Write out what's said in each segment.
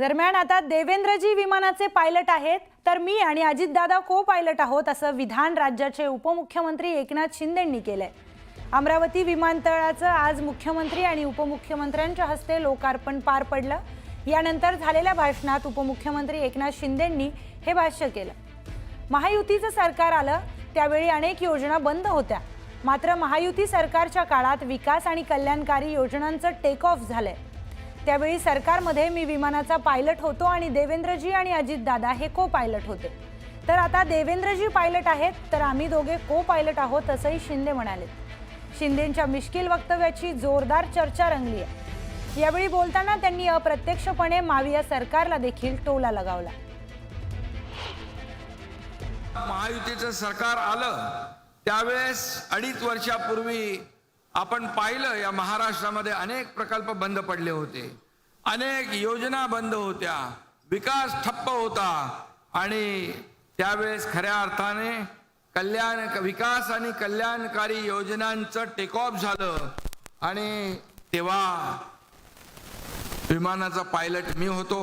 दरम्यान आता देवेंद्रजी विमानाचे पायलट आहेत तर मी आणि अजितदादा को पायलट आहोत असं विधान राज्याचे उपमुख्यमंत्री एकनाथ शिंदेंनी केलंय। अमरावती विमानतळाचं आज मुख्यमंत्री आणि उपमुख्यमंत्र्यांच्या हस्ते लोकार्पण पार पडलं। यानंतर झालेल्या भाषणात उपमुख्यमंत्री एकनाथ शिंदेंनी हे भाष्य केलं। महायुतीचं सरकार आलं त्यावेळी अनेक योजना बंद होत्या, मात्र महायुती सरकारच्या काळात विकास आणि कल्याणकारी योजनांचं टेक ऑफ झालंय। त्यावेळी सरकारमध्ये मी विमानाचा पायलट होतो आणि देवेंद्रजी आणि अजितदादा हे को पायलट होते। तर आता देवेंद्रजी पायलट आहेत तर आम्ही दोघे को पायलट आहोत असंही शिंदे म्हणाले। शिंदेंच्या मिश्किल वक्तव्याची जोरदार चर्चा रंगली आहे। यावेळी बोलताना त्यांनी अप्रत्यक्षपणे माविया सरकारला देखील टोला लगावला। महायुतीचं सरकार आलं त्यावेळेस 2.5 वर्षापूर्वी आपण पाहिलं या महाराष्ट्रामध्ये अनेक प्रकल्प बंद पडले होते, अनेक योजना बंद होत्या, विकास ठप्प होता आणि त्यावेळेस खऱ्या अर्थाने विकास आणि कल्याणकारी योजनांचं टेक ऑफ झालं आणि तेव्हा विमानाचा पायलट मी होतो,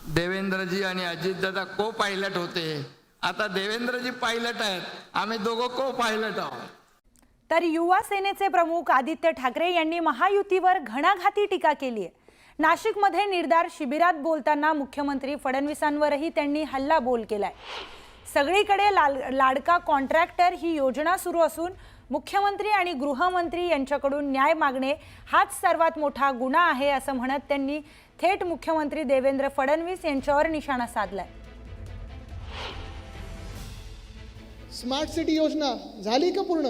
देवेंद्रजी आणि अजितदादा को पायलट होते। आता देवेंद्रजी पायलट आहेत, आम्ही दोघं को पायलट आहोत। तर युवा सेनेचे प्रमुख आदित्य ठाकरे यांनी महायुतीवर घणाघाती टीका केली आहे। नाशिकमध्ये निर्धार शिबिरात बोलताना मुख्यमंत्री फडणवीसांवरही त्यांनी हल्लाबोल केलाय। सगळीकडे लाडका कॉन्ट्रॅक्टर ही योजना सुरू असून मुख्यमंत्री आणि गृहमंत्री यांच्याकडून न्याय मागणे हाच सर्वात मोठा गुन्हा आहे असं म्हणत त्यांनी थेट मुख्यमंत्री देवेंद्र फडणवीस यांच्यावर निशाणा साधलाय। स्मार्ट सिटी योजना झाली का पूर्ण?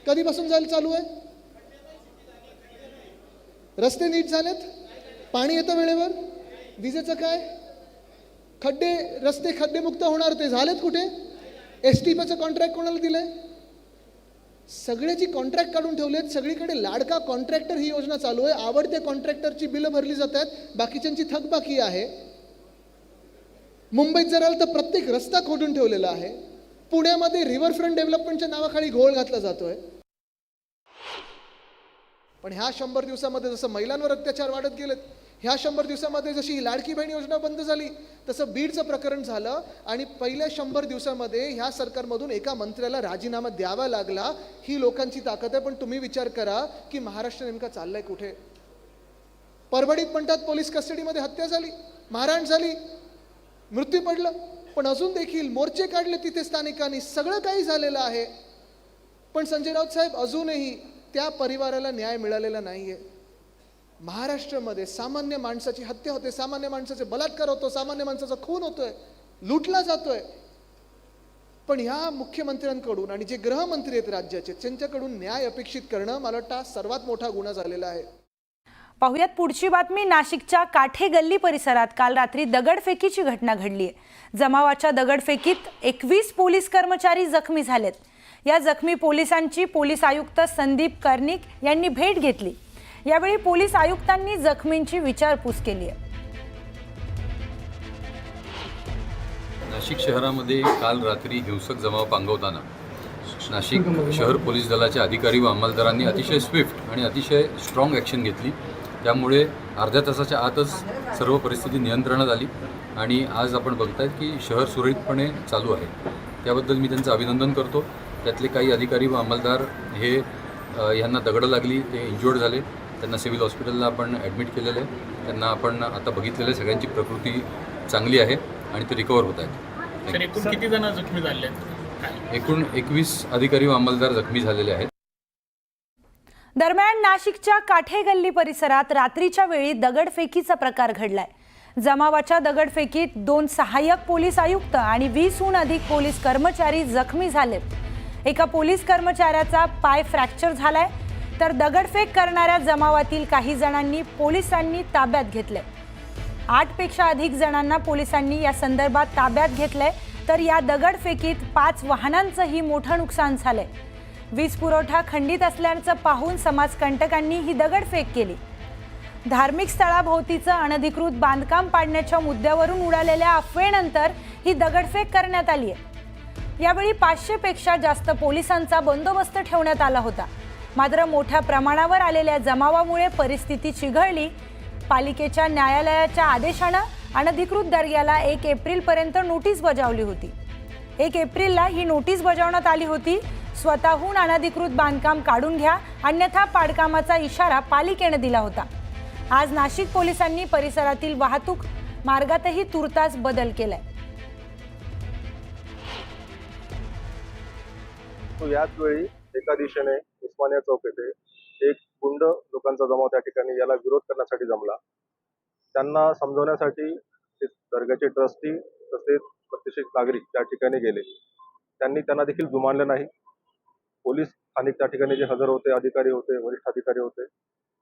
कधीपासून चालू आहे? रस्ते नीट झालेत? पाणी येतं वेळेवर? विजेचं काय? रस्ते खड्डेमुक्त होणार ते झालेत कुठे? एसटीपीचं कॉन्ट्रॅक्ट कोणाला दिलंय? सगळ्याची कॉन्ट्रॅक्ट काढून ठेवलेत। सगळीकडे लाडका कॉन्ट्रॅक्टर ही योजना चालू आहे। आवडत्या कॉन्ट्रॅक्टरची बिलं भरली जात आहेत, बाकीच्यांची थकबाकी आहे। मुंबईत जर आलं तर प्रत्येक रस्ता खोदून ठेवलेला आहे। पुण्यामध्ये रिव्हरफ्रंट डेव्हलपमेंटच्या नावाखाली घोळ घातला जातोय। पण ह्या 100 दिवसामध्ये जसं महिलांवर अत्याचार वाढत गेलेत, ह्या 100 दिवसामध्ये जशी ही लाडकी बहीण योजना बंद झाली तसं बीडचं प्रकरण झालं आणि पहिल्या 100 दिवसामध्ये ह्या सरकारमधून एका मंत्र्याला राजीनामा द्यावा लागला। ही लोकांची ताकद आहे। पण तुम्ही विचार करा की महाराष्ट्र नेमका चाललाय कुठे? परभणीत म्हणतात पोलीस कस्टडीमध्ये हत्या झाली, मारहाण झाली, मृत्यू पडलं, पण अजून देखील मोर्चे काढले तिथे स्थानिकांनी, सगळं काही झालेलं आहे। पण संजय राऊत साहेब अजूनही त्या परिवाराला न्याय मिळालेला नाहीये। महाराष्ट्रामध्ये सामान्य माणसाची हत्या होते, सामान्य माणसाचे बलात्कार होतो, सामान्य माणसाचा खून होतोय, लुटला जातोय। पण ह्या मुख्यमंत्र्यांकडून आणि जे गृहमंत्री आहेत राज्याचे त्यांच्याकडून न्याय अपेक्षित करणं मला वाटतं सर्वात मोठा गुन्हा झालेला आहे। पाहुयात पुढची बातमी। नाशिकच्या काठे गल्ली परिसरात काल रात्री दगडफेकीची घटना घडली आहे। जमावाच्या दगडफेकीत 21 पोलीस कर्मचारी जखमी झालेत। या जखमी पोलिसांची पोलीस आयुक्त संदीप कर्णिक यांनी भेट घेतली। यावेळी पोलीस आयुक्तांनी जखमींची विचारपूस केली आहे। नाशिक शहरामध्ये काल रात्री हिंसक जमाव पांगवताना नाशिक शहर पोलीस दलाच्या अधिकारी व अंमलदारांनी अतिशय स्विफ्ट आणि अतिशय स्ट्रॉंग ॲक्शन घेतली। त्यामुळे अर्ध्या तासाच्या आतच सर्व परिस्थिती नियंत्रणात आली आणि आज आपण बघतायत की शहर सुरळीतपणे चालू आहे। त्याबद्दल मी त्यांचं अभिनंदन करतो। त्यातले काही अधिकारी व अंमलदार हे यांना दगडं लागली, ते इंज्युअर्ड झाले, त्यांना सिव्हिल हॉस्पिटलला आपण ॲडमिट केलेलं आहे। त्यांना आपण आता बघितलेलं आहे, सगळ्यांची प्रकृती चांगली आहे आणि ते रिकवर होत आहेत। एकूण किती जण जखमी झाले? एकूण 21 अधिकारी व अंमलदार जखमी झालेले आहेत। दरम्यान नाशिकच्या काठे गल्ली परिसरात रात्रीच्या वेळी दगडफेकीचा प्रकार घडलाय। जमावाच्या दगडफेकीत 2 सहाय्यक पोलीस आयुक्त आणि 20हून अधिक पोलीस कर्मचारी जखमी झालेत। एका पोलीस कर्मचाऱ्याचा पाय फ्रॅक्चर झालाय, तर दगडफेक करणाऱ्या जमावातील काही जणांनी पोलिसांनी ताब्यात घेतले। 8 पेक्षा अधिक जणांना पोलिसांनी या संदर्भात ताब्यात घेतलंय। तर या दगडफेकीत 5 वाहनांचंही मोठं नुकसान झालंय। वीज पुरवठा खंडित असल्याचं पाहून समाजकंटकांनी ही दगडफेक केली। धार्मिक स्थळाभोवतीचं अनधिकृत बांधकाम पाडण्याच्या मुद्द्यावरून उडालेल्या अफवेनंतर ही दगडफेक करण्यात आली आहे। यावेळी 500 पेक्षा जास्त पोलिसांचा बंदोबस्त ठेवण्यात आला होता। मात्र मोठ्या प्रमाणावर आलेल्या जमावामुळे परिस्थिती चिघळली। पालिकेच्या न्यायालयाच्या आदेशानं अनधिकृत दर्ग्याला 1 एप्रिलपर्यंत नोटीस बजावली होती. 1 एप्रिलला ही नोटीस बजावण्यात आली होती. स्वतःहून अनधिकृत बांधकाम काढून घ्या, अन्यथा पाडकामाचा इशारा पालिकेने दिला होता. आज नाशिक पोलिसांनी परिसरातील वाहतूक मार्गातही तुर्तास बदल केलाय. याच वेळी एका दिशेने उस्मानिया चौक येथे एक गुंड लोकांचा जमाव त्या ठिकाणी याला विरोध करण्यासाठी जमला. त्यांना समजवण्यासाठी दर्ग्याचे ट्रस्टी तसेच प्रतिष्ठित नागरिक त्या ठिकाणी गेले. त्यांना देखील जुमानले नाही. पोलीस स्थानिक त्या ठिकाणी जे हजर होते, अधिकारी होते, वरिष्ठ अधिकारी होते,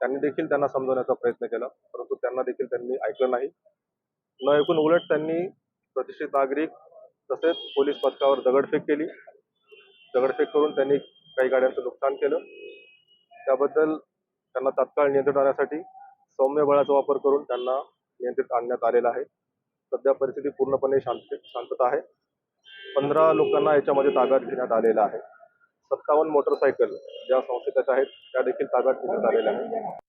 त्यांनी देखील त्यांना समजवण्याचा प्रयत्न केला, परंतु त्यांना देखील त्यांनी ऐकलं नाही. न ऐकून उलट त्यांनी प्रतिष्ठित नागरिक तसेच पोलीस पथकावर दगडफेक केली. दगडफेक करून त्यांनी काही गाड्यांचं नुकसान केलं. त्याबद्दल त्यांना तात्काळ नियंत्रण आणण्यासाठी सौम्य बळाचा वापर करून त्यांना नियंत्रित आणण्यात आलेला आहे. सध्या परिस्थिती पूर्णपणे शांतता आहे. 15 लोकांना याच्यामध्ये ताब्यात घेण्यात आलेला आहे. 57 मोटरसायकल ज्या संशयित आहेत त्या देखील ताब्यात घेण्यात आलेल्या आहेत.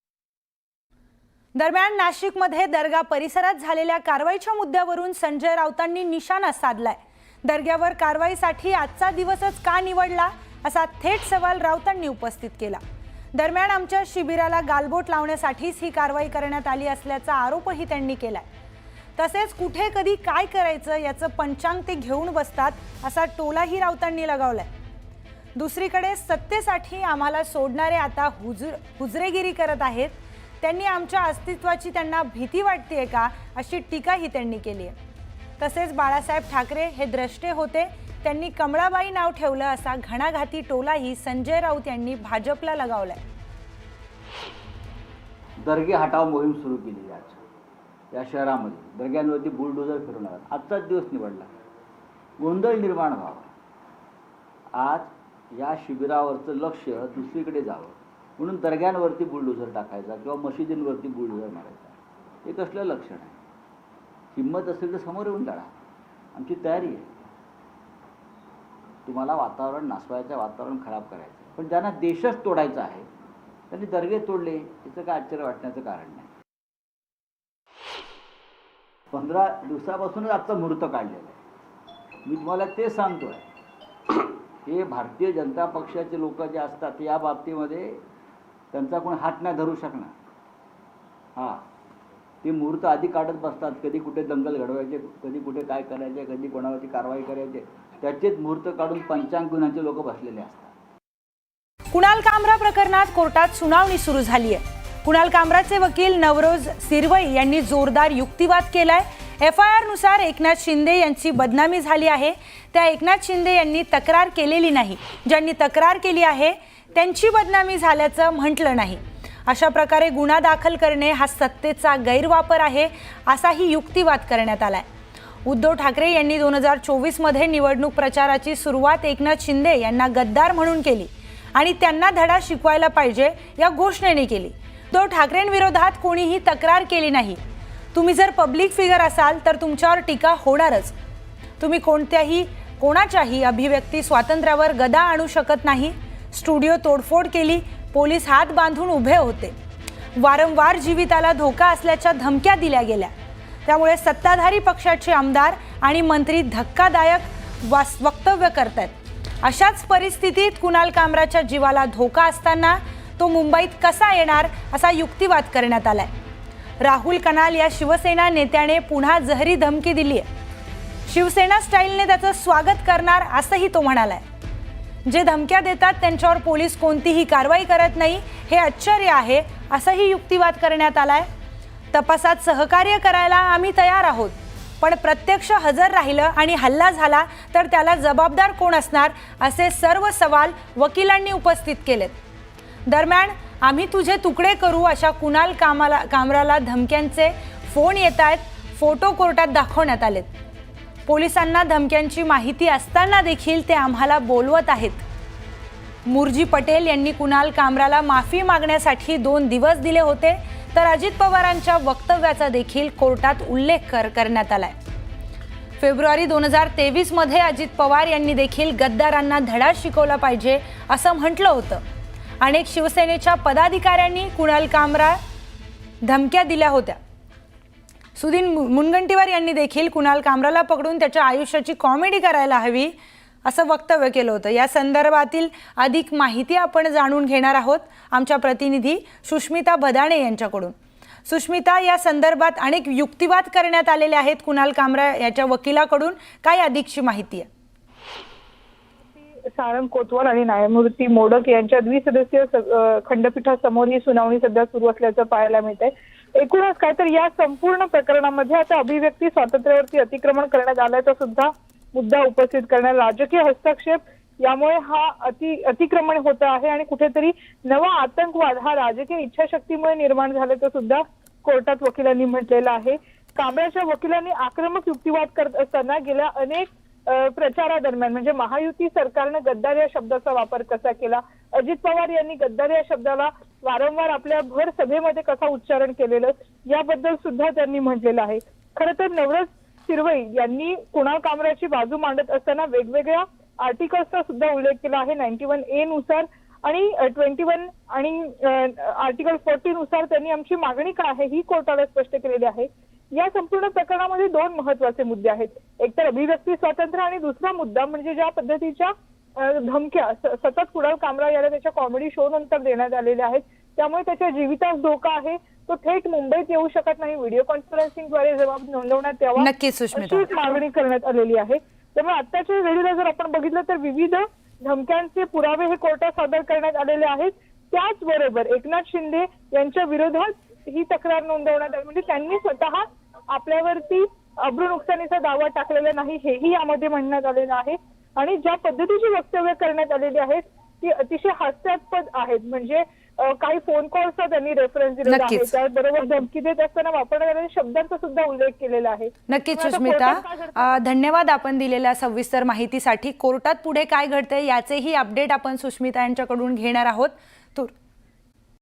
दरम्यान नाशिकमध्ये दर्गा परिसरात झालेल्या कारवाईच्या मुद्द्यावरून संजय राऊतांनी निशाणा साधलाय. दर्ग्यावर कारवाईसाठी आजचा दिवसच का निवडला असा थेट सवाल राऊतांनी उपस्थित केला. दरम्यान आमच्या शिबिराला गालबोट लावण्यासाठीच ही कारवाई करण्यात आली असल्याचा आरोपही त्यांनी केलाय. तसेच कुठे कधी काय करायचं याचं पंचांग ते घेऊन बसतात असा टोलाही राऊतांनी लगावलाय. दुसरीकडे सत्तेसाठी आम्हाला सोडणारे आता हुजरेगिरी करत आहेत. त्यांनी आमच्या अस्तित्वाची त्यांना भीती वाटतेय का अशी टीकाही त्यांनी केली आहे. तसेच बाळासाहेब ठाकरे हे द्रष्टे होते, त्यांनी कमळाबाई नाव ठेवलं असा घणाघाती टोलाही संजय राऊत यांनी भाजपला लगावलाय. दर्गे हटाव मोहीम सुरू केली या शहरामध्ये. दर्ग्यांवरती बुलडोजर फिरवणार आजचाच दिवस निवडला. गोंधळ निर्माण व्हावा, आज या शिबिरावरचं लक्ष दुसरीकडे जावं म्हणून दर्ग्यांवरती बुलडोजर टाकायचा किंवा मशिदींवरती बुलडोजर मारायचा, हे कसलं लक्षण आहे? हिंमत असेल तर समोर येऊन लढा, आमची तयारी आहे. तुम्हाला वातावरण नासवायचं, वातावरण खराब करायचं, पण ज्यांना देशच तोडायचा आहे त्यांनी दर्गे तोडले, याचं काय आश्चर्य वाटण्याचं कारण नाही. 15 दिवसापासूनच आजचा मुहूर्त काढलेला आहे. मी तुम्हाला ते सांगतोय, हे भारतीय जनता पक्षाचे लोक जे असतात या बाबतीमध्ये त्यांचा कोण हात नाही धरू शकणार. हां, ते मुहूर्त आधी काढत बसतात, कधी कुठे दंगल घडवायचे, कधी कुठे काय करायचे, कधी कोणावरती कारवाई करायचे, त्याचेच मुहूर्त काढून पंचांग गुन्ह्याचे लोक बसलेले असतात. कुणाल कामरा प्रकरणात कोर्टात सुनावणी सुरू झाली आहे. कुणाल कामराचे वकील नवरोज सिरवई यांनी जोरदार युक्तिवाद केलाय. FIR नुसार एकनाथ शिंदे यांची बदनामी झाली आहे. त्या एकनाथ शिंदे यांनी तक्रार केलेली नाही. ज्यांनी तक्रार केली आहे त्यांची बदनामी झाल्याचं म्हटलं नाही. अशा प्रकारे गुन्हा दाखल करणे हा सत्तेचा गैरवापर आहे असाही युक्तिवाद करण्यात आलाय. उद्धव ठाकरे यांनी 2024 मध्ये निवडणूक प्रचाराची सुरुवात एकनाथ शिंदे यांना गद्दार म्हणून केली आणि त्यांना धडा शिकवायला पाहिजे या घोषणेने केली. उद्धव ठाकरेंविरोधात कोणीही तक्रार केली नाही. तुम्ही जर पब्लिक फिगर असाल तर तुमच्यावर टीका होणारच. तुम्ही कोणाच्याही अभिव्यक्ती स्वातंत्र्यावर गदा आणू शकत नाही. स्टुडिओ तोडफोड केली, पोलीस हात बांधून उभे होते, वारंवार जीविताला धोका असल्याच्या धमक्या दिल्या गेल्या. त्यामुळे सत्ताधारी पक्षाचे आमदार आणि मंत्री धक्कादायक वक्तव्य करतात. अशाच परिस्थितीत कुणाल कामराच्या जीवाला धोका असताना तो मुंबईत कसा येणार असा युक्तिवाद करण्यात आलाय. राहुल कनाल या शिवसेना नेत्याने पुन्हा जहरी धमकी दिली आहे. शिवसेना स्टाईलने त्याचं स्वागत करणार असंही तो म्हणालाय. जे धमक्या देतात त्यांच्यावर पोलीस कोणतीही कारवाई करत नाही हे आश्चर्य आहे असंही युक्तिवाद करण्यात आलाय. तपासात सहकार्य करायला आम्ही तयार आहोत, पण प्रत्यक्ष हजर राहिलं आणि हल्ला झाला तर त्याला जबाबदार कोण असणार असे सर्व सवाल वकिलांनी उपस्थित केलेत. दरम्यान आम्ही तुझे तुकडे करू अशा कुणाल कामराला धमक्यांचे फोन येत आहेत. फोटो कोर्टात दाखवण्यात आलेत. पोलिसांना धमक्यांची माहिती असताना देखील ते आम्हाला बोलवत आहेत. मुरजी पटेल यांनी कुणाल कामराला माफी मागण्यासाठी 2 दिवस दिले होते, तर अजित पवारांच्या वक्तव्याचा देखील कोर्टात उल्लेख करण्यात आलाय. फेब्रुवारी 2023 मध्ये अजित पवार यांनी देखील गद्दारांना धडा शिकवला पाहिजे असं म्हटलं होतं. अनेक शिवसेनेच्या पदाधिकाऱ्यांनी कुणाल कामरा धमक्या दिल्या होत्या. सुधीर मुनगंटीवार यांनी देखील कुणाल कामराला पकडून त्याच्या आयुष्याची कॉमेडी करायला हवी असं वक्तव्य केलं होतं। या संदर्भातील अधिक माहिती आपण जाणून घेणार आहोत आमच्या प्रतिनिधी सुष्मिता भदाणे यांच्याकडून। सुष्मिता, या संदर्भात अनेक युक्तिवाद करण्यात आलेले आहेत कुणाल कामरा याच्या वकिलाकडून, काय अधिकची माहिती आहे? सारंग कोतवाल आणि न्यायमूर्ती मोडक यांच्या द्विसदस्यीय खंडपीठासमोर ही सुनावणी सध्या सुरू असल्याचं पाहायला मिळत आहे। एकूणच काय तर या संपूर्ण प्रकरणामध्ये आता अभिव्यक्ती स्वातंत्र्यावरती अतिक्रमण करण्यात आल्याचा सुद्धा मुद्दा उपस्थित करण्यात, राजकीय हस्तक्षेप यामुळे हा अतिक्रमण होत आहे आणि कुठेतरी नवा आतंकवाद हा राजकीय इच्छाशक्तीमुळे निर्माण झाल्याचं सुद्धा कोर्टात वकिलांनी म्हटलेलं आहे। कांबळ्याच्या वकिलांनी आक्रमक युक्तिवाद करत असताना गेल्या अनेक प्रचारादरम्यान म्हणजे महायुती सरकारनं गद्दार या शब्दाचा वापर कसा केला, अजित पवार यांनी गद्दार या शब्दाला वारंवार आपल्या भर सभेमध्ये कसा उच्चारण केलेलं याबद्दल सुद्धा त्यांनी म्हटलेलं आहे। खरं तर नवरस शिरवई यांनी कुणाल कामराची बाजू मांडत असताना वेगवेगळ्या आर्टिकल्सचा सुद्धा उल्लेख केला आहे। 91A नुसार आणि 21 आणि आर्टिकल 40 नुसार त्यांनी आमची मागणी काय आहे ही कोर्टाला स्पष्ट केलेली आहे। या संपूर्ण प्रकरणामध्ये दोन महत्त्वाचे मुद्दे आहेत, एक तर अभिव्यक्ती स्वातंत्र्य आणि दुसरा मुद्दा म्हणजे ज्या पद्धतीच्या धमक्या सतत कुणाल कामरा याला त्याच्या कॉमेडी शो नंतर देण्यात आलेल्या आहेत, त्यामुळे त्याच्या जीवितास धोका आहे, तो थेट मुंबईत येऊ शकत नाही, व्हिडिओ कॉन्फरन्सिंगद्वारे जबाब नोंदवण्यात यावा नक्कीच सुष्मिता, अशी मागणी करण्यात आलेली आहे। त्यामुळे आत्ताच्या घडीला जर आपण बघितलं तर विविध धमक्यांचे पुरावे हे कोर्टात सादर करण्यात आलेले आहेत। त्याचबरोबर एकनाथ शिंदे यांच्या विरोधात ही तक्रार नोंदवण्यात आली, म्हणजे त्यांनी स्वतः आपल्यावरती अब्रू नुकसानीचा दावा टाकलेला नाही हेही यामध्ये म्हणण्यात आलेलं आहे। आणि ज्या पद्धतीची वक्तव्य करण्यात आलेली आहेत ती अतिशय हास्यास्पद आहेत, म्हणजे काही फोन कॉल्सचा त्यांनी रेफरन्स दिलेला आहे, त्याचबरोबर धमकी देत असताना वापरण्यात आलेल्या शब्दांचा सुद्धा उल्लेख केलेला आहे। नक्कीच सुष्मिता, धन्यवाद आपण दिलेल्या सविस्तर माहितीसाठी। कोर्टात पुढे काय घडतंय याचेही अपडेट आपण सुष्मिता यांच्याकडून घेणार आहोत।